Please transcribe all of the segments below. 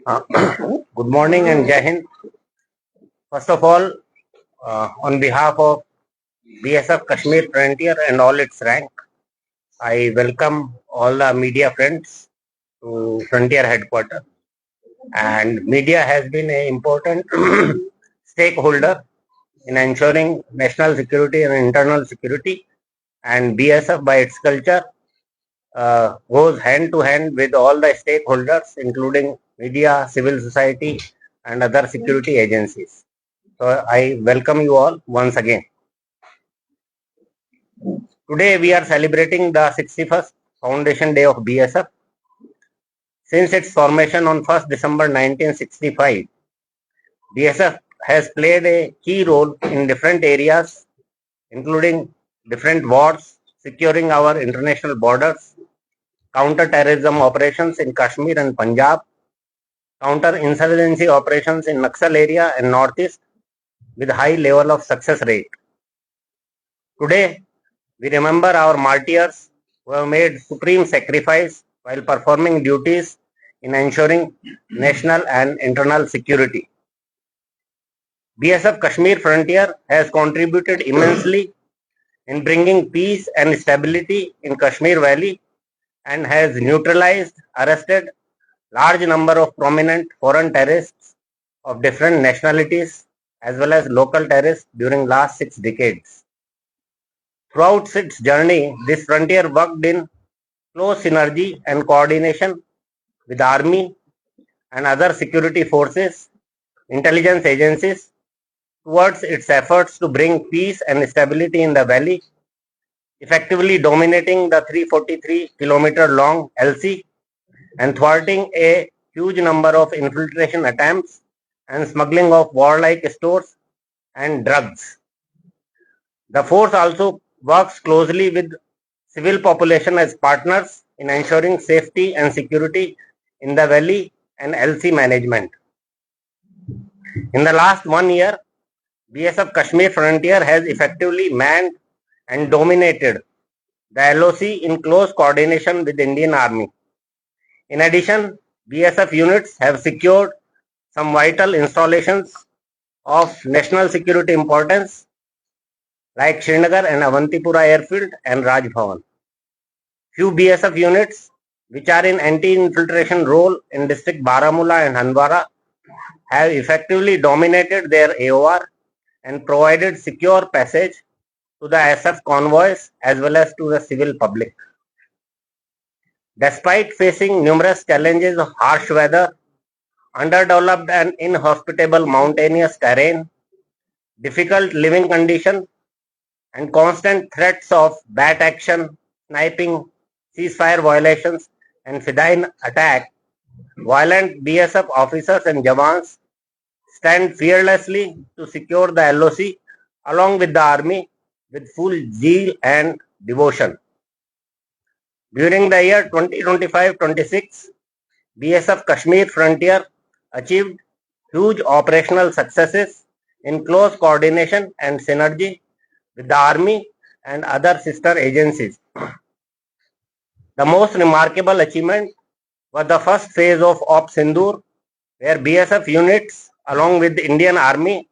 Uh, Good morning and Jai Hind. First of all, on behalf of BSF Kashmir Frontier and all its rank, I welcome all the media friends to Frontier headquarters. And media has been an important stakeholder in ensuring national security and internal security. And BSF, by its culture, goes hand to hand with all the stakeholders, including media, civil society, and other security agencies. So I welcome you all once again. Today we are celebrating the 61st Foundation Day of BSF. Since its formation on 1st December 1965, BSF has played a key role in different areas, including different wars, securing our international borders, counter-terrorism operations in Kashmir and Punjab, counter-insurgency operations in Naxal area and Northeast with high level of success rate. Today, we remember our martyrs who have made supreme sacrifice while performing duties in ensuring national and internal security. BSF Kashmir Frontier has contributed immensely in bringing peace and stability in Kashmir Valley and has neutralized, arrested large number of prominent foreign terrorists of different nationalities as well as local terrorists during last 6 decades. Throughout its journey, this frontier worked in close synergy and coordination with army and other security forces, intelligence agencies towards its efforts to bring peace and stability in the valley, effectively dominating the 343-kilometer long LC and thwarting a huge number of infiltration attempts and smuggling of warlike stores and drugs. The force also works closely with civil population as partners in ensuring safety and security in the valley and LC management. In the last 1 year, BSF Kashmir Frontier has effectively manned and dominated the LOC in close coordination with Indian Army. In addition, BSF units have secured some vital installations of national security importance like Srinagar and Avantipura Airfield and Raj Bhavan. Few BSF units which are in anti-infiltration role in district Baramulla and Handwara have effectively dominated their AOR and provided secure passage to the SF convoys as well as to the civil public. Despite facing numerous challenges of harsh weather, underdeveloped and inhospitable mountainous terrain, difficult living conditions, and constant threats of bat action, sniping, ceasefire violations, and Fidayeen attack, violent BSF officers and Jawans stand fearlessly to secure the LOC along with the army with full zeal and devotion. During the year 2025-26, BSF Kashmir Frontier achieved huge operational successes in close coordination and synergy with the army and other sister agencies. The most remarkable achievement was the first phase of Op Sindoor, where BSF units along with the Indian Army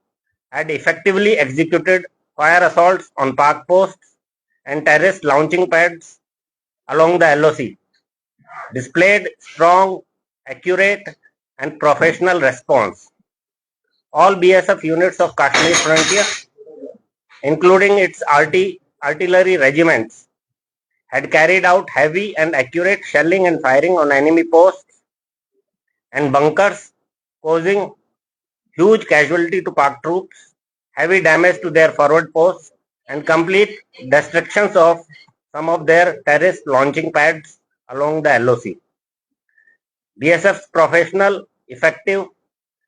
had effectively executed fire assaults on park posts and terrorist launching pads along the LOC, displayed strong, accurate and professional response. All BSF units of Kashmir Frontier, including its artillery regiments, had carried out heavy and accurate shelling and firing on enemy posts and bunkers, causing huge casualty to Pak troops, heavy damage to their forward posts, and complete destructions of some of their terrorist launching pads along the LOC. BSF's professional, effective,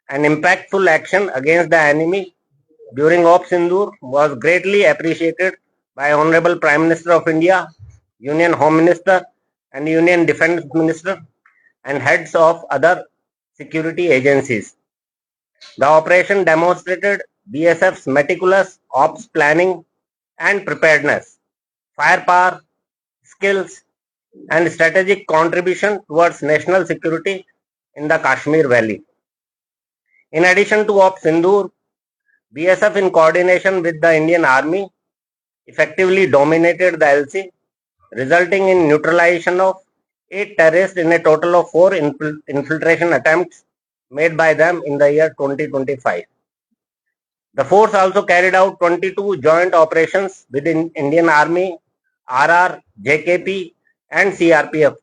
and impactful action against the enemy during Op Sindoor was greatly appreciated by Honorable Prime Minister of India, Union Home Minister, and Union Defence Minister, and heads of other security agencies. The operation demonstrated BSF's meticulous ops planning and preparedness, firepower, skills, and strategic contribution towards national security in the Kashmir Valley. In addition to Op Sindoor, BSF in coordination with the Indian Army effectively dominated the LC, resulting in neutralization of 8 terrorists in a total of 4 infiltration attempts made by them in the year 2025. The force also carried out 22 joint operations within Indian Army, RR, JKP and CRPF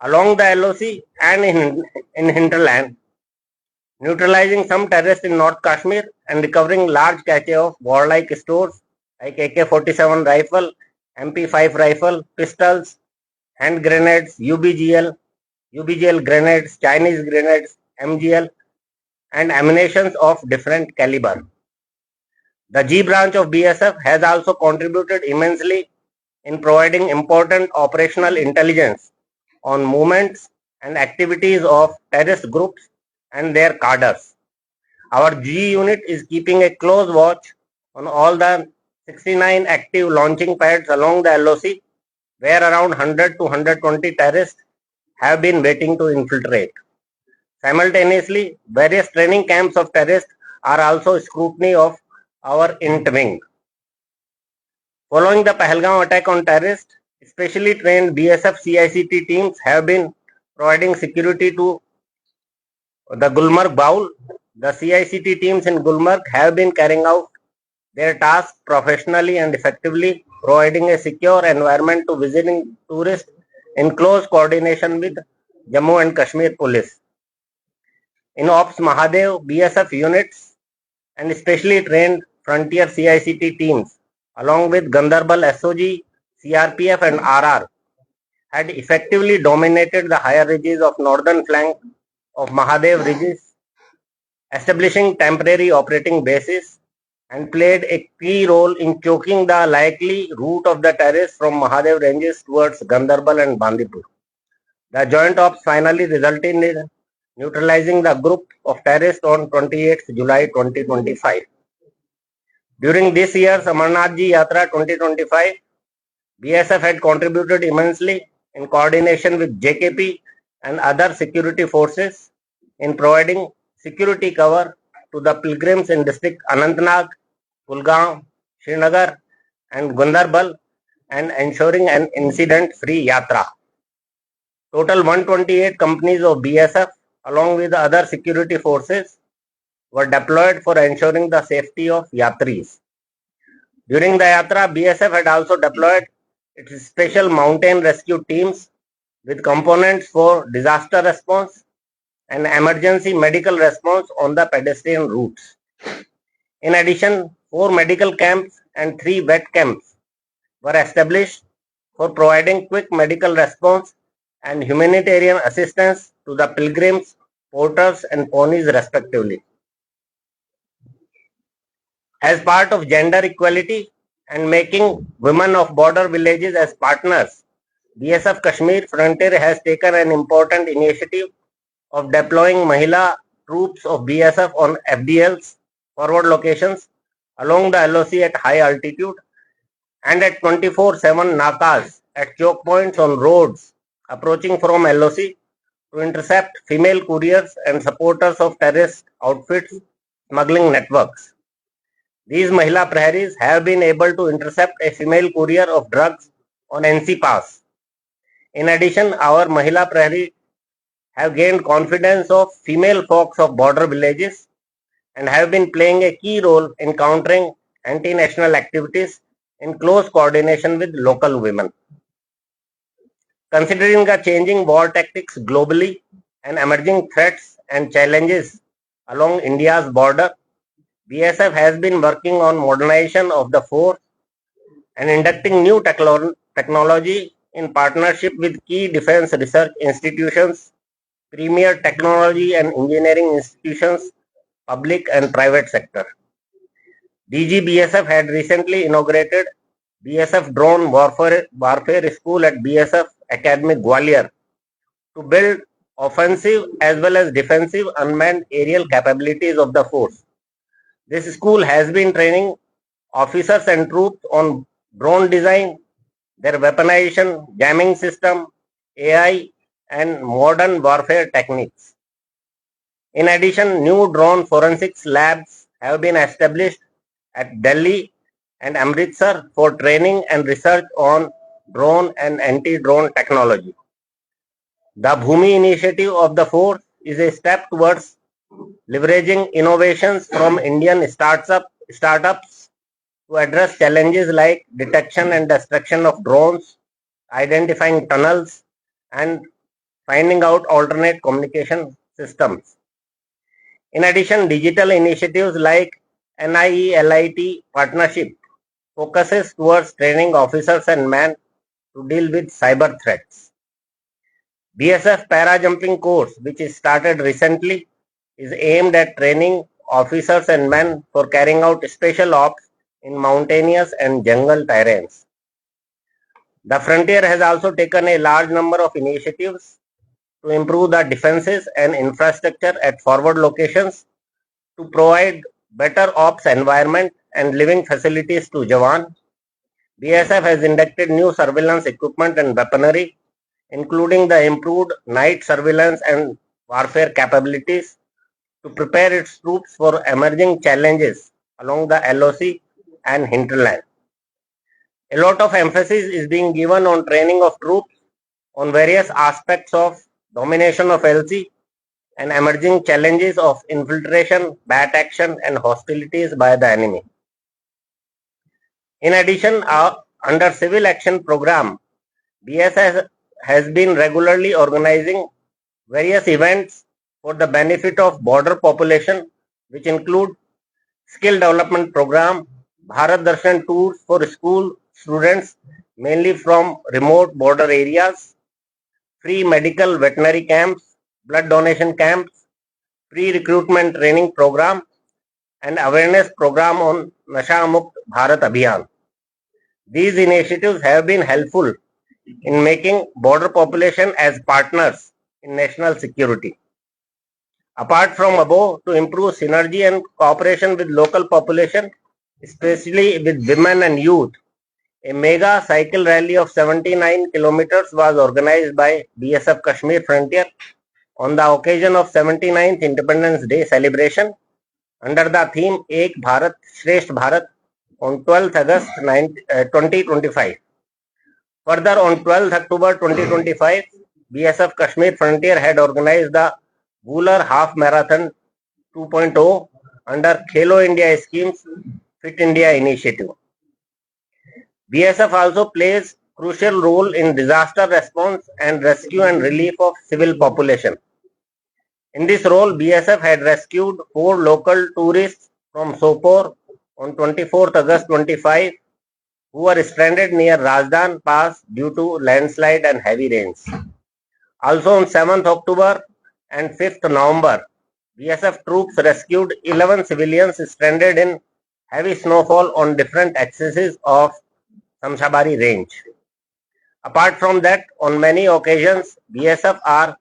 along the LOC and in hinterland, neutralizing some terrorists in North Kashmir and recovering large cache of warlike stores like AK-47 rifle, MP5 rifle, pistols, hand grenades, UBGL grenades, Chinese grenades, MGL, and ammunitions of different caliber. The G branch of BSF has also contributed immensely in providing important operational intelligence on movements and activities of terrorist groups and their cadres. Our G unit is keeping a close watch on all the 69 active launching pads along the LOC, where around 100 to 120 terrorists have been waiting to infiltrate. Simultaneously, various training camps of terrorists are also scrutiny of our int wing. Following the Pahalgam attack on terrorists, specially trained BSF CICT teams have been providing security to the Gulmarg Baul. The CICT teams in Gulmarg have been carrying out their tasks professionally and effectively, providing a secure environment to visiting tourists in close coordination with Jammu and Kashmir Police. In Ops Mahadev, BSF units and specially trained frontier CICT teams along with Gandarbal SOG, CRPF and RR had effectively dominated the higher ridges of northern flank of Mahadev ridges, establishing temporary operating bases and played a key role in choking the likely route of the terrorists from Mahadev ranges towards Gandarbal and Bandipur. The joint ops finally resulted in neutralizing the group of terrorists on 28 July 2025. During this year's Amarnath Ji Yatra 2025, BSF had contributed immensely in coordination with JKP and other security forces in providing security cover to the pilgrims in district Anantnag, Kulgam, Srinagar and Gandarbal and ensuring an incident-free yatra. Total 128 companies of BSF along with other security forces were deployed for ensuring the safety of yatris. During the yatra, BSF had also deployed its special mountain rescue teams with components for disaster response and emergency medical response on the pedestrian routes. In addition, 4 medical camps and 3 vet camps were established for providing quick medical response and humanitarian assistance to the pilgrims, porters and ponies respectively. As part of gender equality and making women of border villages as partners, BSF Kashmir Frontier has taken an important initiative of deploying Mahila troops of BSF on FDLs, forward locations, along the LOC at high altitude and at 24/7 nakas at choke points on roads approaching from LOC to intercept female couriers and supporters of terrorist outfits smuggling networks. These Mahila Praharis have been able to intercept a female courier of drugs on NC Pass. In addition, our Mahila Prahari have gained confidence of female folks of border villages and have been playing a key role in countering anti-national activities in close coordination with local women. Considering the changing war tactics globally and emerging threats and challenges along India's border, BSF has been working on modernization of the force and inducting new technology in partnership with key defense research institutions, premier technology and engineering institutions, public and private sector. DGBSF had recently inaugurated BSF Drone Warfare School at BSF Academy Gwalior to build offensive as well as defensive unmanned aerial capabilities of the force. This school has been training officers and troops on drone design, their weaponization, jamming system, AI and modern warfare techniques. In addition, new drone forensics labs have been established at Delhi and Amritsar for training and research on drone and anti-drone technology. The Bhumi initiative of the force is a step towards leveraging innovations from Indian startups to address challenges like detection and destruction of drones, identifying tunnels, and finding out alternate communication systems. In addition, digital initiatives like NIE-LIT partnership focuses towards training officers and men to deal with cyber threats. BSF para jumping course, which is started recently, is aimed at training officers and men for carrying out special ops in mountainous and jungle terrains. The frontier has also taken a large number of initiatives to improve the defenses and infrastructure at forward locations to provide better ops environment and living facilities to Jawan. BSF has inducted new surveillance equipment and weaponry, including the improved night surveillance and warfare capabilities to prepare its troops for emerging challenges along the LOC and hinterland. A lot of emphasis is being given on training of troops on various aspects of domination of LC and emerging challenges of infiltration, bat action, and hostilities by the enemy. In addition, under Civil Action Program, BSS has been regularly organizing various events for the benefit of border population, which include skill development program, Bharat Darshan tours for school students, mainly from remote border areas, free medical veterinary camps, blood donation camps, free recruitment training program, and awareness program on Nasha Mukt Bharat Abhiyan. These initiatives have been helpful in making border population as partners in national security. Apart from above, to improve synergy and cooperation with local population, especially with women and youth, a mega cycle rally of 79 kilometers was organized by BSF Kashmir Frontier on the occasion of 79th Independence Day celebration under the theme Ek Bharat Shresth Bharat on 12th August 2025. Further, on 12th October 2025, BSF Kashmir Frontier had organized the Wooler Half Marathon 2.0 under Khelo India Scheme's Fit India initiative. BSF also plays crucial role in disaster response and rescue and relief of civil population. In this role, BSF had rescued 4 local tourists from Sopore on 24th August 25 who were stranded near Rajdan Pass due to landslide and heavy rains. Also on 7th October and 5th November, BSF troops rescued 11 civilians stranded in heavy snowfall on different axes of Samshabari range. Apart from that, on many occasions, BSF are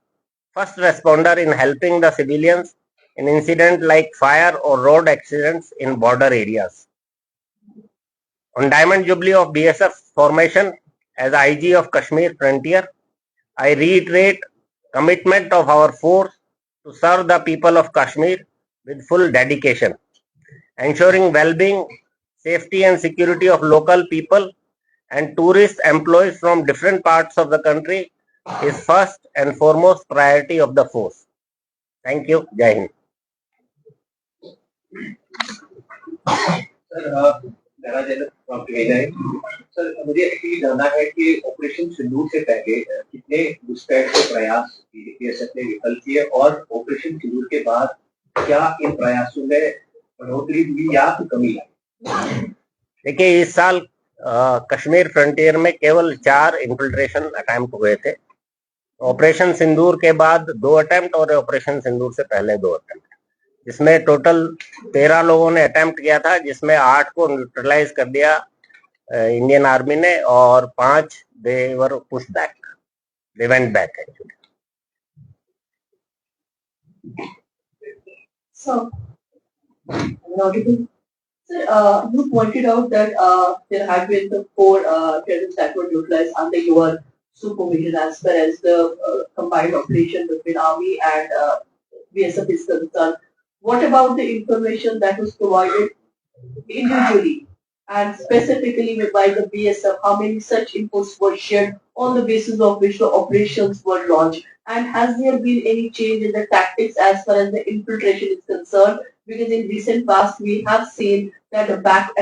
first responder in helping the civilians in incidents like fire or road accidents in border areas. On Diamond Jubilee of BSF formation as IG of Kashmir Frontier, I reiterate commitment of our force to serve the people of Kashmir with full dedication, ensuring well-being, safety and security of local people and tourist employees from different parts of the country is first and foremost priority of the force. Thank you. Jai Hind. Sir मुझे actually जानना है कि operation सिंदूर से पहले कितने घुसपैठ के प्रयास बीएसएफ ने विफल किए और ऑपरेशन सिंदूर के बाद क्या इन प्रयासों में बढ़ोतरी हुई या कमी आई? देखिए, इस साल कश्मीर फ्रंटियर में केवल 4 इन्फिल्ट्रेशन अटेम्प्ट हुए थे. ऑपरेशन सिंदूर के बाद 2 अटेम्प्ट और ऑपरेशन सिंदूर से पहले 2 अटेम्प्ट, जिसमें टोटल 13 लोगों ने अटेम्प्ट किया था, जिसमें 8 को न्यूट्रलाइज कर दिया इंडियन आर्मी ने और 5 they were push back, they went back actually. So, Sir, you pointed out that there had been the 4 terrorists that were neutralized under your supervision as far as the combined operation between Army and BSF is concerned. What about the information that was provided individually and specifically by the BSF, how many such inputs were shared on the basis of which the operations were launched? And has there been any change in the tactics as far as the infiltration is concerned? Because in recent past, we have seen that a back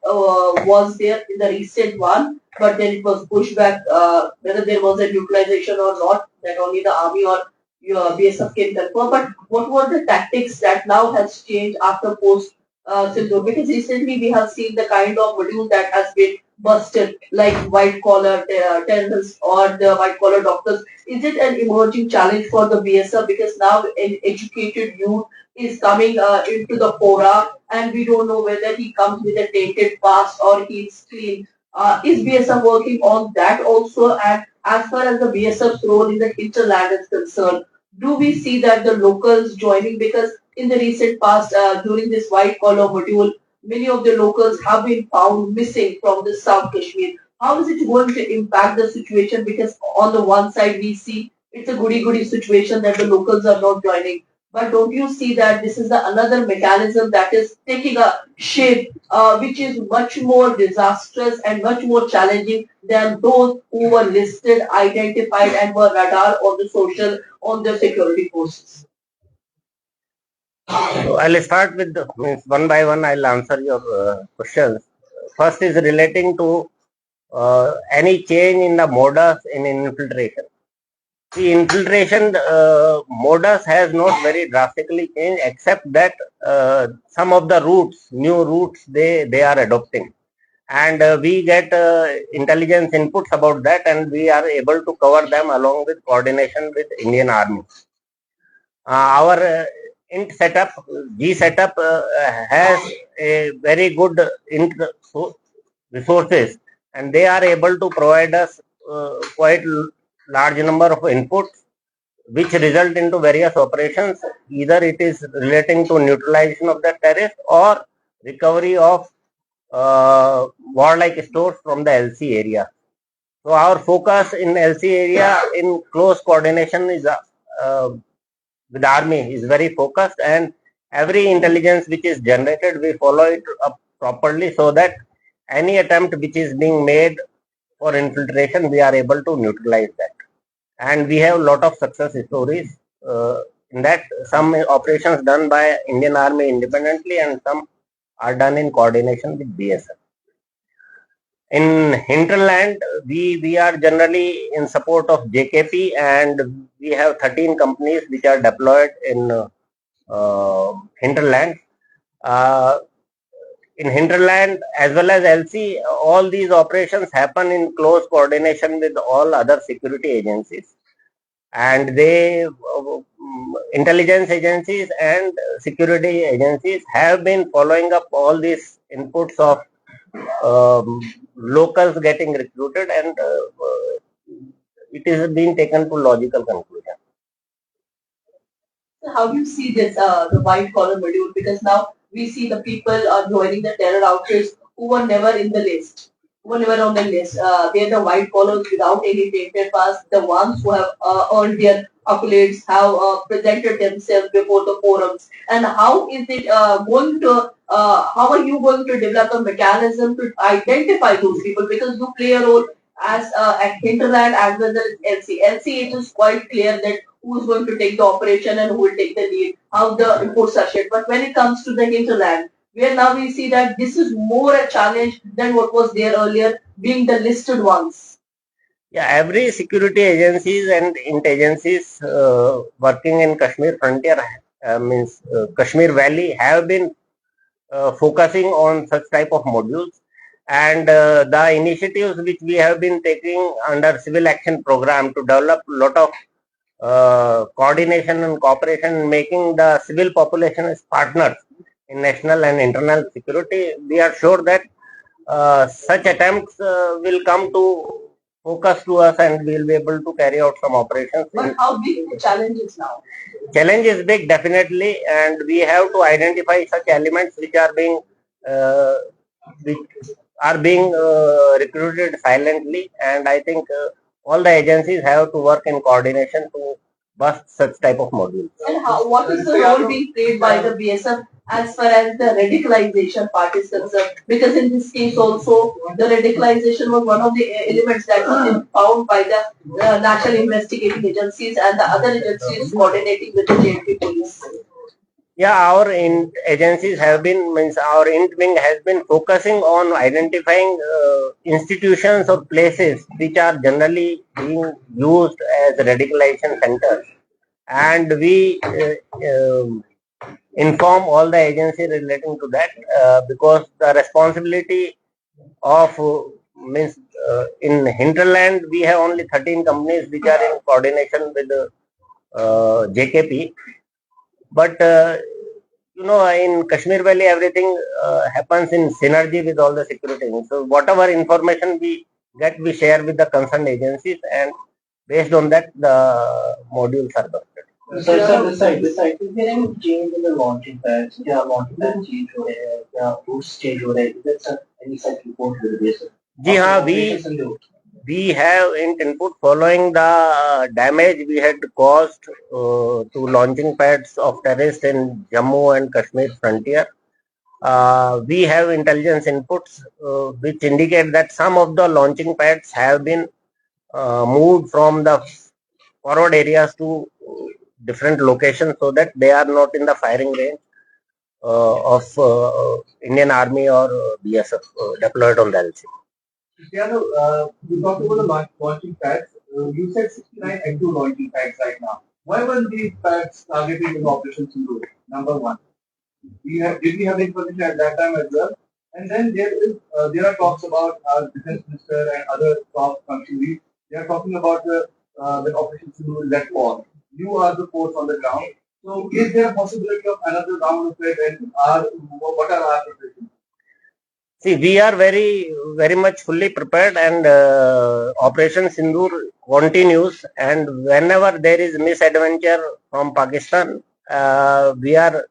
was there in the recent one, but then it was pushed back, whether there was a neutralization or not, that only the army or your BSF can confirm. But what were the tactics that now has changed after post Sindhu? Because recently we have seen the kind of module that has been busted, like white collar terrorists or the white collar doctors. Is it an emerging challenge for the BSF? Because now an educated youth is coming into the fora, and we don't know whether he comes with a tainted past or he's clean. Is BSF working on that also? And as far as the BSF's role in the hinterland is concerned, do we see that the locals joining? Because in the recent past, during this white collar module, many of the locals have been found missing from the South Kashmir. How is it going to impact the situation? Because on the one side, we see it's a goody goody situation that the locals are not joining. But don't you see that this is another mechanism that is taking a shape which is much more disastrous and much more challenging than those who were listed, identified, and were radar on the social, on the security forces? So I'll start with means one by one. I'll answer your questions. First is relating to any change in the modus in infiltration. See, infiltration modus has not very drastically changed, except that some of the routes, new routes, they are adopting, and we get intelligence inputs about that, and we are able to cover them along with coordination with Indian Army. Our int setup, G setup, has a very good int resources, and they are able to provide us quite large number of inputs, which result into various operations. Either it is relating to neutralization of the terrorist or recovery of warlike stores from the LC area. So our focus in LC area in close coordination is with army is very focused, and every intelligence which is generated, we follow it up properly, so that any attempt which is being made for infiltration, we are able to neutralize that. And we have a lot of success stories in that. Some operations done by Indian Army independently, and some are done in coordination with BSF. In hinterland, we are generally in support of JKP, and we have 13 companies which are deployed in hinterland. In hinterland as well as LC, all these operations happen in close coordination with all other security agencies, and they intelligence agencies and security agencies have been following up all these inputs of locals getting recruited, and it is being taken to logical conclusion. So how do you see this, the white collar module? Because now we see the people are joining the terror outfits who were never in the list, who were never on the list. They're the white collars without any tainted past, the ones who have earned their accolades, have presented themselves before the forums. And how is it how are you going to develop a mechanism to identify those people? Because you play a role as at hinterland as well as LC. LC, it is quite clear that who's going to take the operation and who will take the lead, how the reports are shared. But when it comes to the hinterland, where now we see that this is more a challenge than what was there earlier, being the listed ones. Yeah, every security agencies and int agencies working in Kashmir frontier, means Kashmir Valley, have been focusing on such type of modules, and the initiatives which we have been taking under civil action program to develop a lot of coordination and cooperation, making the civil population as partners in national and internal security. We are sure that such attempts will come to focus to us, and we will be able to carry out some operations. But how big the challenge is now? Challenge is big, definitely, and we have to identify such elements which are being uh, recruited silently, and I think all the agencies have to work in coordination to bust such type of modules. And what is the role being played by the BSF as far as the radicalization part is concerned? Because in this case also, the radicalization was one of the elements that was found by the national investigating agencies and the other agencies coordinating with the JNP police. Yeah, our agencies have been, means our int wing has been focusing on identifying institutions or places which are generally being used as radicalization centers, and we inform all the agencies relating to that, because the responsibility of means in hinterland we have only 13 companies which are in coordination with JKP, but in Kashmir Valley everything happens in synergy with all the security. So whatever information we get, we share with the concerned agencies, and based on that the modules are busted. Sir, this side, is there any change in the launching pads? क्या launching pad change हो रहे हैं? क्या routes change हो रहे हैं? Is there any such report with this? जी हाँ, we have input following the damage we had caused to launching pads of terrorists in Jammu and Kashmir frontier. We have intelligence inputs which indicate that some of the launching pads have been moved from the forward areas to different locations so that they are not in the firing range of Indian Army or BSF deployed on the LC. Cristiano, you talked about the launching pads. You said 69 active launching pads right now. Why were these pads targeted in Operation Sindoor? Number one. Did we have information at that time as well? And then there are talks about our defense minister and other top functionaries. They are talking about the Operation Sindoor that fall. You are the force on the ground. So is there a possibility of another round of it, and what are our preparations? See, we are very much fully prepared, and Operation Sindoor continues. And whenever there is misadventure from Pakistan, we are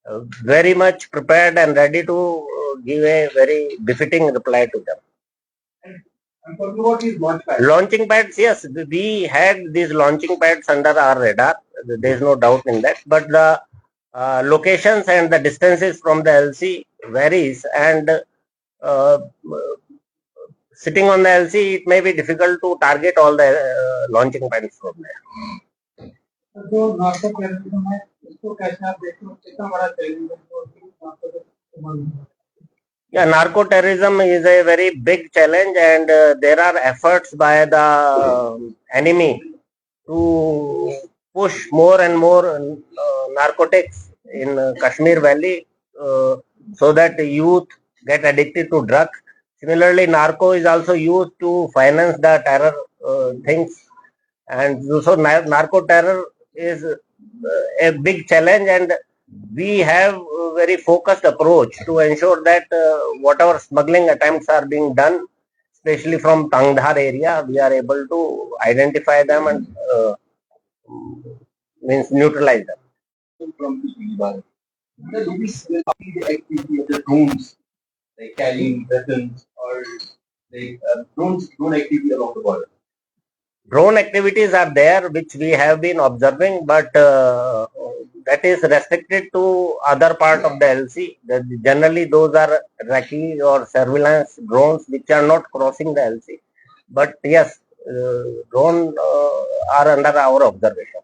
very much prepared and ready to give a very befitting reply to them. I'm talking about these launch pads. Launching pads, yes, we had these launching pads under our radar. There is no doubt in that. But the locations and the distances from the LC varies, and sitting on the LC, it may be difficult to target all the launching pads from there. जो narco terrorism है इसको कैसे आप देखते हो कितना बड़ा challenge है Yeah, narco terrorism is a very big challenge, and there are efforts by the enemy to push more and more narcotics in Kashmir Valley, so that youth get addicted to drugs. Similarly, narco is also used to finance the terror things, and so narco terror is a big challenge, and we have a very focused approach to ensure that whatever smuggling attempts are being done, especially from Tangdhar area, we are able to identify them and means neutralize them. From the activity of the drones, like carrying weapons or like drone activity along the border. Drone activities are there which we have been observing, but that is restricted to other part of the LC. Generally, those are recce or surveillance drones which are not crossing the LC. But yes, drone are under our observation.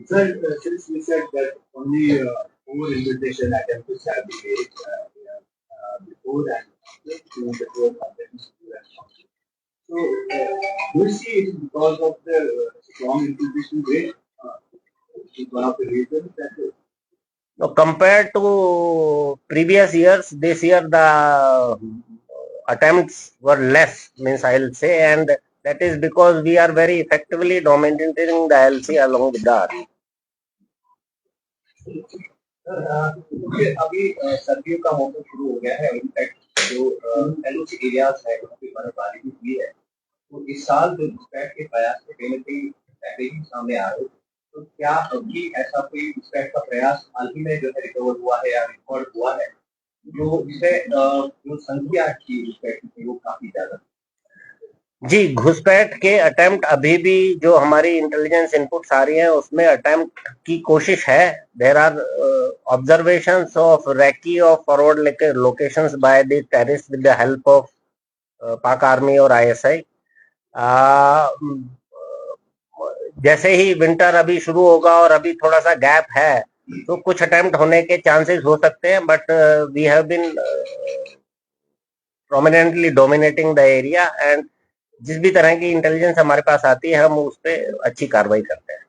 Sir, since we said that only over-infiltration attempts have been made before and during the tour conference. So, do you see it is because of the strong infiltration rate? Is one of the reasons that. Now, compared to previous years, this year the attempts were less, means I'll say, and that is because we are very effectively dominating the LC along with the army. अभी सर्दियों का मौसम शुरू हो गया है, in fact जो LOC areas है वहाँ पे बर्फबारी भी हुई है, तो इस साल जो घुसपैठ के प्रयास थे कहीं न कहीं पैकेजिंग सामने आ रहे, तो क्या अभी ऐसा कोई घुसपैठ का प्रयास हाल ही में जो है रिकवर हुआ है या रिकॉर्ड हुआ है, जो जिसमें जो संख्या की घुसपैठ थी वो काफी ज्यादा? जी, घुसपैठ के अटेम्प्ट अभी भी जो हमारी इंटेलिजेंस इनपुट्स आ रही हैं उसमें अटेम्प्ट की कोशिश है. There are observations of recce of forward locations by the terrorist with the help of Pak army और आईएसआई. जैसे ही विंटर अभी शुरू होगा और अभी थोड़ा सा गैप है तो कुछ अटेम्प्ट होने के चांसेस हो सकते हैं, but we have been prominently dominating the area and जिस भी तरह की इंटेलिजेंस हमारे पास आती है हम उस पर अच्छी कार्रवाई करते हैं.